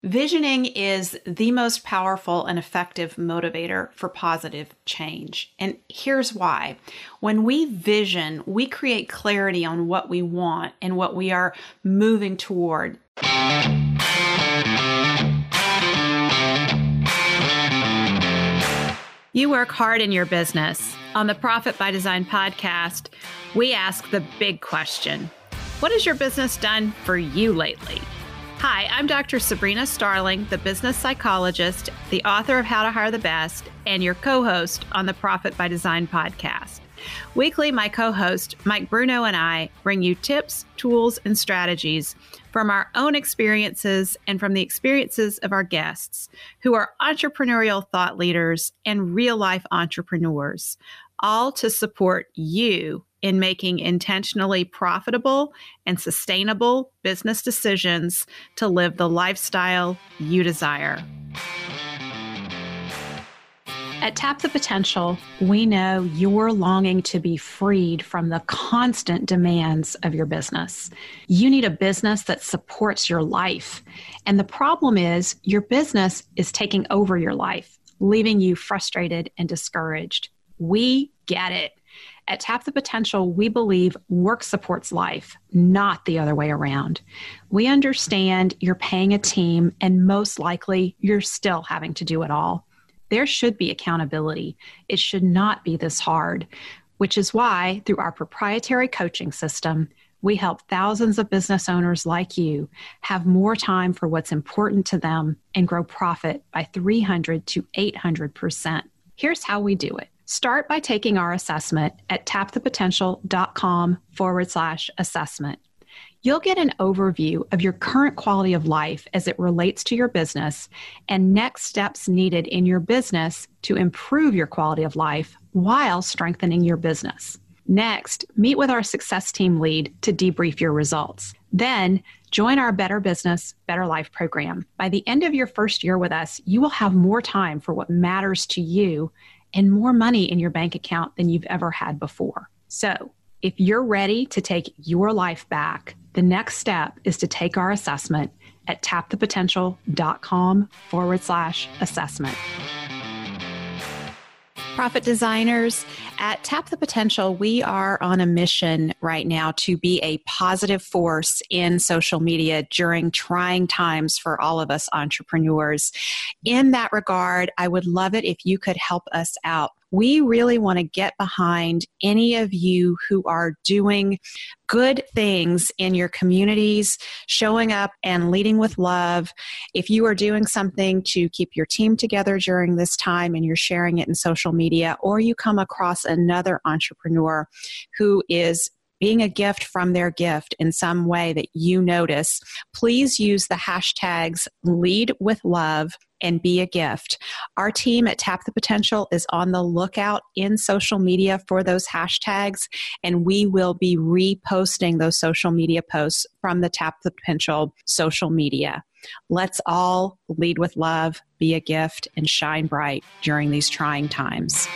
Visioning is the most powerful and effective motivator for positive change. And here's why. When we vision, we create clarity on what we want and what we are moving toward. You work hard in your business. On the Profit by Design podcast, we ask the big question: what has your business done for you lately? Hi, I'm Dr. Sabrina Starling, the business psychologist, the author of How to Hire the Best, and your co-host on the Profit by Design podcast. Weekly, my co-host, Mike Bruno, and I bring you tips, tools, and strategies from our own experiences and from the experiences of our guests, who are entrepreneurial thought leaders and real-life entrepreneurs, all to support you in making intentionally profitable and sustainable business decisions to live the lifestyle you desire. At Tap the Potential, we know you're longing to be freed from the constant demands of your business. You need a business that supports your life. And the problem is your business is taking over your life, leaving you frustrated and discouraged. We get it. At Tap the Potential, we believe work supports life, not the other way around. We understand you're paying a team, and most likely you're still having to do it all. There should be accountability. It should not be this hard, which is why, through our proprietary coaching system, we help thousands of business owners like you have more time for what's important to them and grow profit by 300 to 800%. Here's how we do it. Start by taking our assessment at tapthepotential.com/assessment. You'll get an overview of your current quality of life as it relates to your business and next steps needed in your business to improve your quality of life while strengthening your business. Next, meet with our success team lead to debrief your results. Then, join our Better Business, Better Life program. By the end of your first year with us, you will have more time for what matters to you and more money in your bank account than you've ever had before. So, if you're ready to take your life back, the next step is to take our assessment at tapthepotential.com/assessment. Profit designers, at Tap the Potential, we are on a mission right now to be a positive force in social media during trying times for all of us entrepreneurs. In that regard, I would love it if you could help us out. We really want to get behind any of you who are doing good things in your communities, showing up and leading with love. If you are doing something to keep your team together during this time and you're sharing it in social media, or you come across another entrepreneur who is being a gift from their gift in some way that you notice, please use the hashtags Lead with Love and Be a Gift. Our team at Tap the Potential is on the lookout in social media for those hashtags, and we will be reposting those social media posts from the Tap the Potential social media. Let's all lead with love, be a gift, and shine bright during these trying times.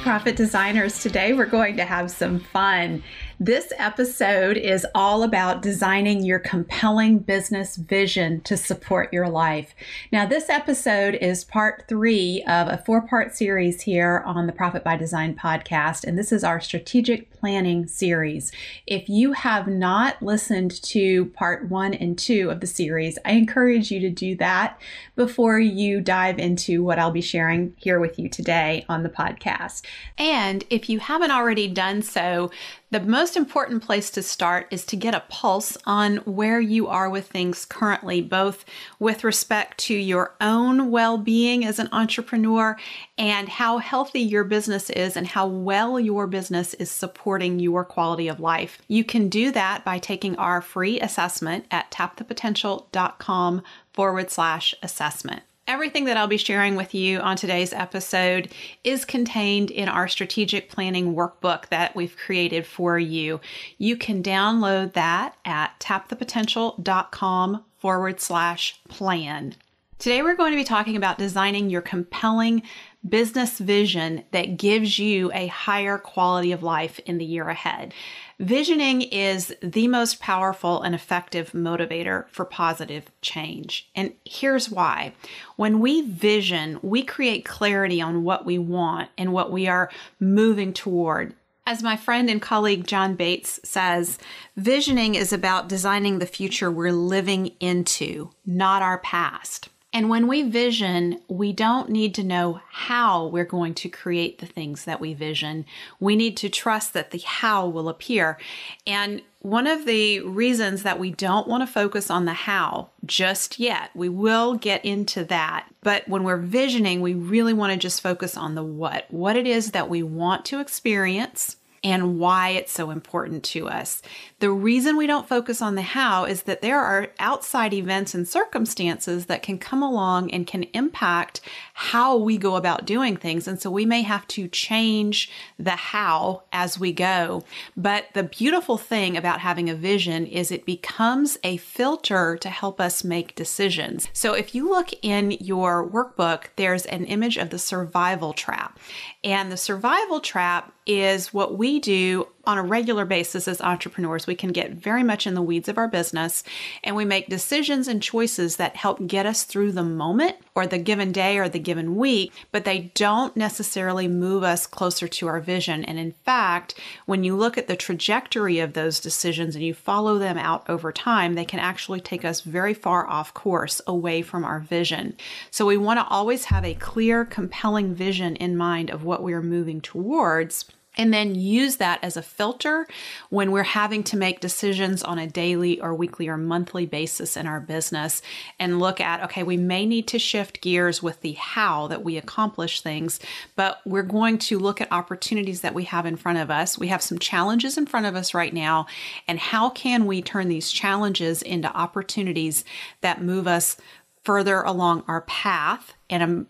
Profit designers, today we're going to have some fun. This episode is all about designing your compelling business vision to support your life. Now, this episode is part 3 of a 4-part series here on the Profit by Design podcast, and this is our strategic planning series. If you have not listened to part 1 and 2 of the series, I encourage you to do that before you dive into what I'll be sharing here with you today on the podcast. And if you haven't already done so, the most important place to start is to get a pulse on where you are with things currently, both with respect to your own well-being as an entrepreneur and how healthy your business is and how well your business is supporting your quality of life. You can do that by taking our free assessment at tapthepotential.com/assessment. Everything that I'll be sharing with you on today's episode is contained in our strategic planning workbook that we've created for you. You can download that at tapthepotential.com/plan. Today, we're going to be talking about designing your compelling business vision that gives you a higher quality of life in the year ahead. Visioning is the most powerful and effective motivator for positive change. And here's why. When we vision, we create clarity on what we want and what we are moving toward. As my friend and colleague John Bates says, visioning is about designing the future we're living into, not our past. And when we vision, we don't need to know how we're going to create the things that we vision. We need to trust that the how will appear. And one of the reasons that we don't want to focus on the how just yet, we will get into that. But when we're visioning, we really want to just focus on the what it is that we want to experience and why it's so important to us. The reason we don't focus on the how is that there are outside events and circumstances that can come along and can impact how we go about doing things. And so we may have to change the how as we go. But the beautiful thing about having a vision is it becomes a filter to help us make decisions. So if you look in your workbook, there's an image of the survival trap. And the survival trap is what we do on a regular basis as entrepreneurs. We can get very much in the weeds of our business and we make decisions and choices that help get us through the moment or the given day or the given week, but they don't necessarily move us closer to our vision. And in fact, when you look at the trajectory of those decisions and you follow them out over time, they can actually take us very far off course away from our vision. So we want to always have a clear, compelling vision in mind of what we are moving towards, and then use that as a filter when we're having to make decisions on a daily or weekly or monthly basis in our business and look at, okay, we may need to shift gears with the how that we accomplish things, but we're going to look at opportunities that we have in front of us. We have some challenges in front of us right now, and how can we turn these challenges into opportunities that move us further along our path and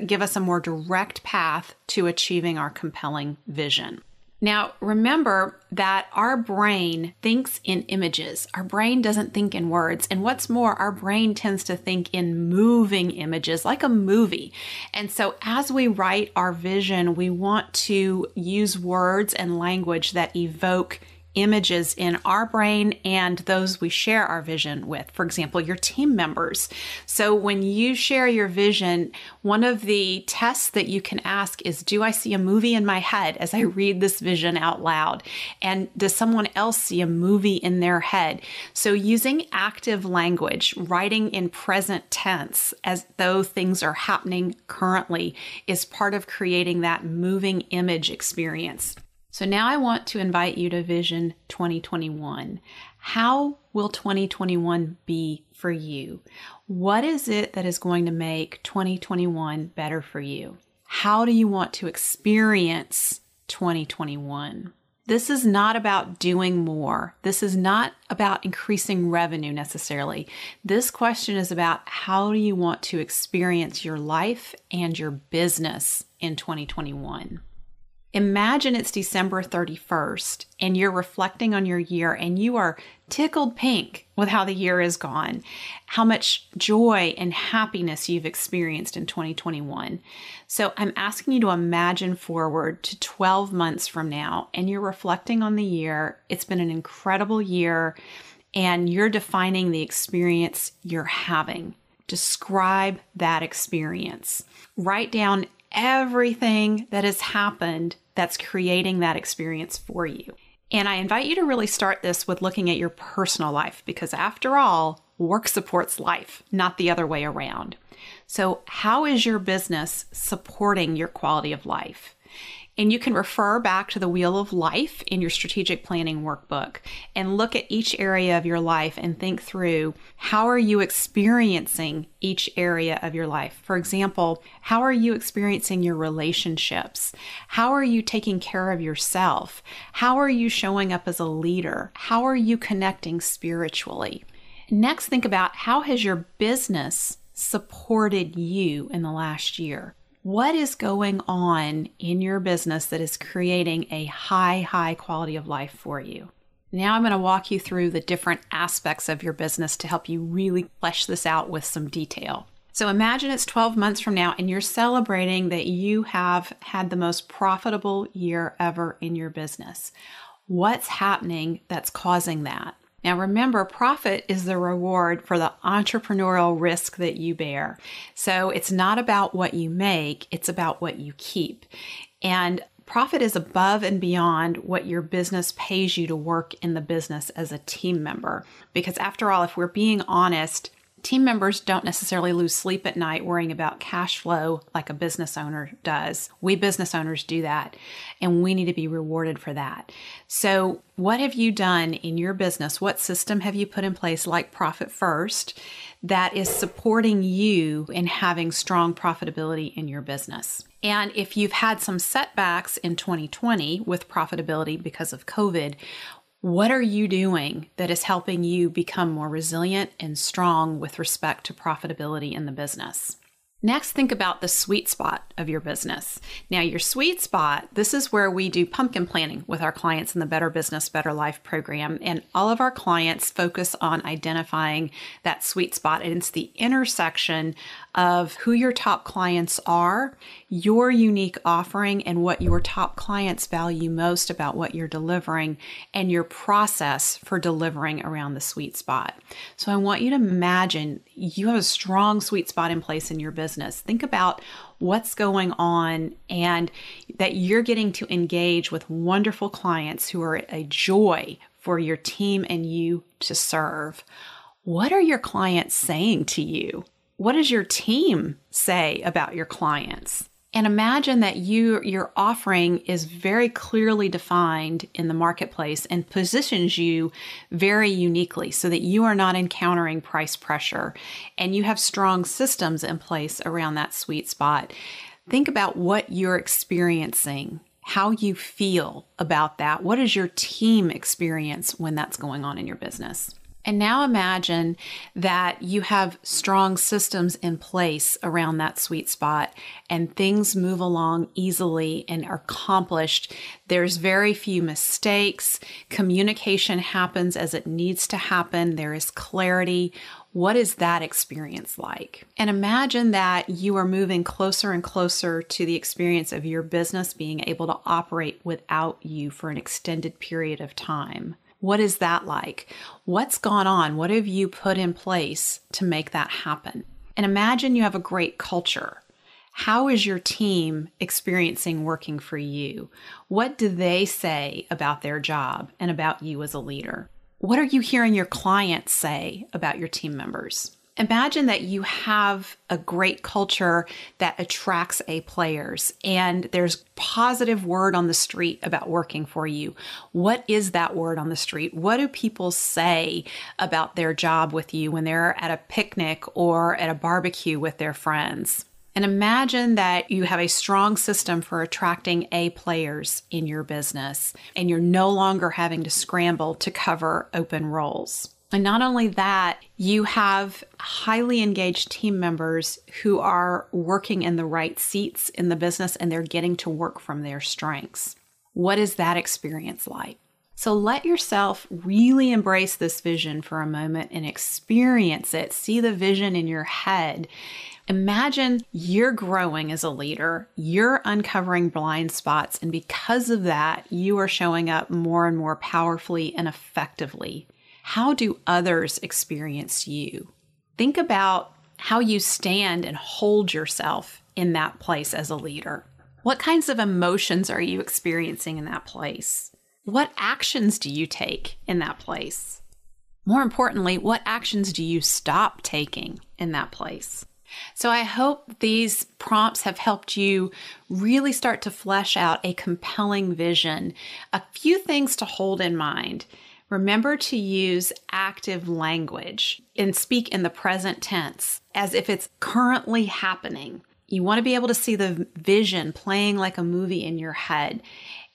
give us a more direct path to achieving our compelling vision. Now, remember that our brain thinks in images. Our brain doesn't think in words. And what's more, our brain tends to think in moving images, like a movie. And so as we write our vision, we want to use words and language that evoke images in our brain and those we share our vision with. For example, your team members. So when you share your vision, one of the tests that you can ask is, do I see a movie in my head as I read this vision out loud? And does someone else see a movie in their head? So using active language, writing in present tense as though things are happening currently, is part of creating that moving image experience. So now I want to invite you to Vision 2021. How will 2021 be for you? What is it that is going to make 2021 better for you? How do you want to experience 2021? This is not about doing more. This is not about increasing revenue necessarily. This question is about how do you want to experience your life and your business in 2021? Imagine it's December 31st and you're reflecting on your year and you are tickled pink with how the year has gone, how much joy and happiness you've experienced in 2021. So I'm asking you to imagine forward to 12 months from now and you're reflecting on the year. It's been an incredible year and you're defining the experience you're having. Describe that experience. Write down everything that has happened that's creating that experience for you. And I invite you to really start this with looking at your personal life, because after all, work supports life, not the other way around. So how is your business supporting your quality of life? And you can refer back to the Wheel of Life in your strategic planning workbook and look at each area of your life and think through, how are you experiencing each area of your life? For example, how are you experiencing your relationships? How are you taking care of yourself? How are you showing up as a leader? How are you connecting spiritually? Next, think about, how has your business supported you in the last year? What is going on in your business that is creating a high quality of life for you? Now I'm going to walk you through the different aspects of your business to help you really flesh this out with some detail. So imagine it's 12 months from now and you're celebrating that you have had the most profitable year ever in your business. What's happening that's causing that? Now remember, profit is the reward for the entrepreneurial risk that you bear. So it's not about what you make, it's about what you keep. And profit is above and beyond what your business pays you to work in the business as a team member. Because after all, if we're being honest, team members don't necessarily lose sleep at night worrying about cash flow like a business owner does. We business owners do that, and we need to be rewarded for that. So what have you done in your business? What system have you put in place, like Profit First, that is supporting you in having strong profitability in your business? And if you've had some setbacks in 2020 with profitability because of COVID, what are you doing that is helping you become more resilient and strong with respect to profitability in the business? Next, think about the sweet spot of your business. Now, your sweet spot, this is where we do pumpkin planting with our clients in the Better Business, Better Life program. And all of our clients focus on identifying that sweet spot. And it's the intersection of who your top clients are, your unique offering, and what your top clients value most about what you're delivering, and your process for delivering around the sweet spot. So I want you to imagine you have a strong sweet spot in place in your business. Think about what's going on and that you're getting to engage with wonderful clients who are a joy for your team and you to serve. What are your clients saying to you? What does your team say about your clients? And imagine that your offering is very clearly defined in the marketplace and positions you very uniquely so that you are not encountering price pressure and you have strong systems in place around that sweet spot. Think about what you're experiencing, how you feel about that. What does your team experience when that's going on in your business? And now imagine that you have strong systems in place around that sweet spot and things move along easily and are accomplished. There's very few mistakes. Communication happens as it needs to happen. There is clarity. What is that experience like? And imagine that you are moving closer and closer to the experience of your business being able to operate without you for an extended period of time. What is that like? What's gone on? What have you put in place to make that happen? And imagine you have a great culture. How is your team experiencing working for you? What do they say about their job and about you as a leader? What are you hearing your clients say about your team members? Imagine that you have a great culture that attracts A players and there's positive word on the street about working for you. What is that word on the street? What do people say about their job with you when they're at a picnic or at a barbecue with their friends? And imagine that you have a strong system for attracting A players in your business and you're no longer having to scramble to cover open roles. And not only that, you have highly engaged team members who are working in the right seats in the business and they're getting to work from their strengths. What is that experience like? So let yourself really embrace this vision for a moment and experience it. See the vision in your head. Imagine you're growing as a leader, you're uncovering blind spots, and because of that, you are showing up more and more powerfully and effectively. How do others experience you? Think about how you stand and hold yourself in that place as a leader. What kinds of emotions are you experiencing in that place? What actions do you take in that place? More importantly, what actions do you stop taking in that place? So I hope these prompts have helped you really start to flesh out a compelling vision. A few things to hold in mind. Remember to use active language and speak in the present tense as if it's currently happening. You want to be able to see the vision playing like a movie in your head.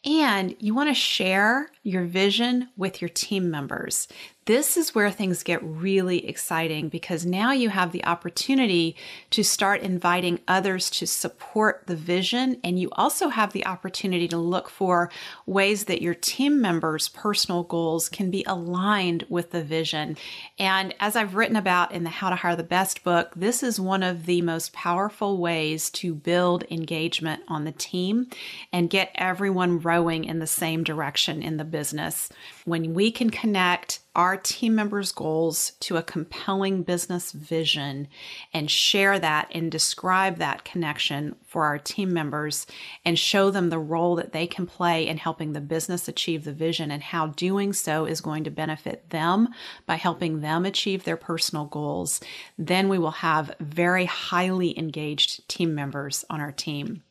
And you want to share your vision with your team members. This is where things get really exciting because now you have the opportunity to start inviting others to support the vision, and you also have the opportunity to look for ways that your team members' personal goals can be aligned with the vision. And as I've written about in the How to Hire the Best book, this is one of the most powerful ways to build engagement on the team and get everyone rowing in the same direction in the business. When we can connect our team members' goals to a compelling business vision and share that and describe that connection for our team members and show them the role that they can play in helping the business achieve the vision and how doing so is going to benefit them by helping them achieve their personal goals, then we will have very highly engaged team members on our team.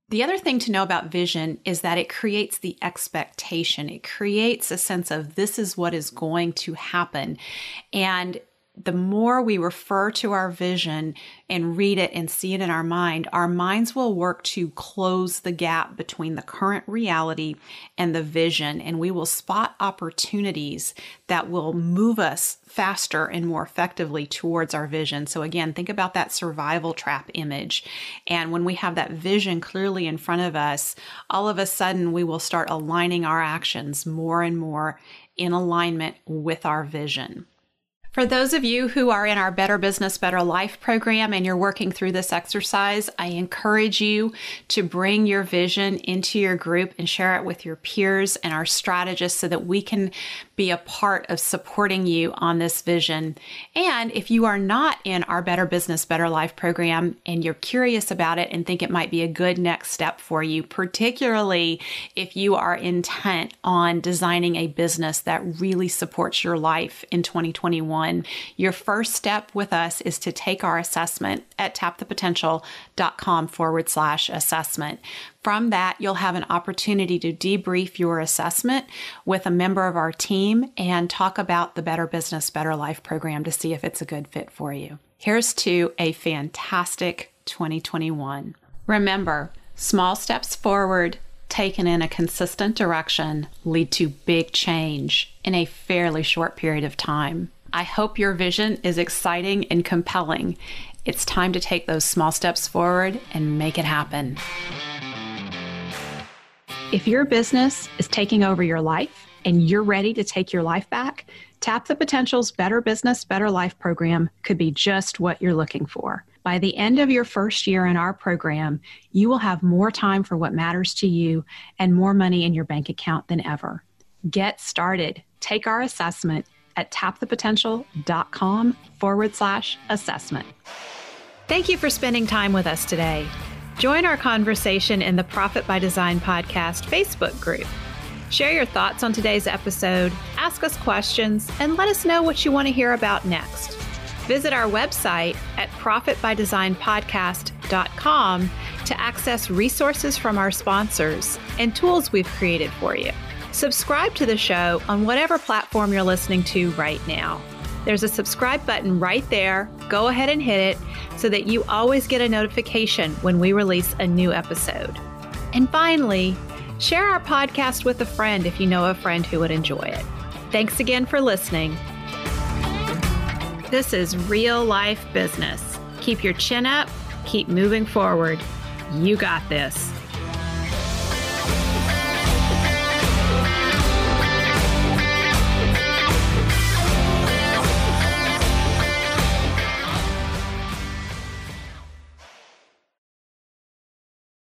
The other thing to know about vision is that it creates the expectation. It creates a sense of this is what is going to happen. And the more we refer to our vision and read it and see it in our minds will work to close the gap between the current reality and the vision. And we will spot opportunities that will move us faster and more effectively towards our vision. So again, think about that survival trap image. And when we have that vision clearly in front of us, all of a sudden we will start aligning our actions more and more in alignment with our vision. For those of you who are in our Better Business, Better Life program and you're working through this exercise, I encourage you to bring your vision into your group and share it with your peers and our strategists so that we can be a part of supporting you on this vision. And if you are not in our Better Business, Better Life program and you're curious about it and think it might be a good next step for you, particularly if you are intent on designing a business that really supports your life in 2021, your first step with us is to take our assessment at tapthepotential.com/assessment. From that, you'll have an opportunity to debrief your assessment with a member of our team and talk about the Better Business, Better Life program to see if it's a good fit for you. Here's to a fantastic 2021. Remember, small steps forward taken in a consistent direction lead to big change in a fairly short period of time. I hope your vision is exciting and compelling. It's time to take those small steps forward and make it happen. If your business is taking over your life and you're ready to take your life back, Tap the Potential's Better Business, Better Life program could be just what you're looking for. By the end of your first year in our program, you will have more time for what matters to you and more money in your bank account than ever. Get started. Take our assessment at tapthepotential.com/assessment. Thank you for spending time with us today. Join our conversation in the Profit by Design podcast Facebook group. Share your thoughts on today's episode, ask us questions, and let us know what you want to hear about next. Visit our website at profitbydesignpodcast.com to access resources from our sponsors and tools we've created for you. Subscribe to the show on whatever platform you're listening to right now. There's a subscribe button right there. Go ahead and hit it so that you always get a notification when we release a new episode. And finally, share our podcast with a friend if you know a friend who would enjoy it. Thanks again for listening. This is real life business. Keep your chin up, keep moving forward. You got this.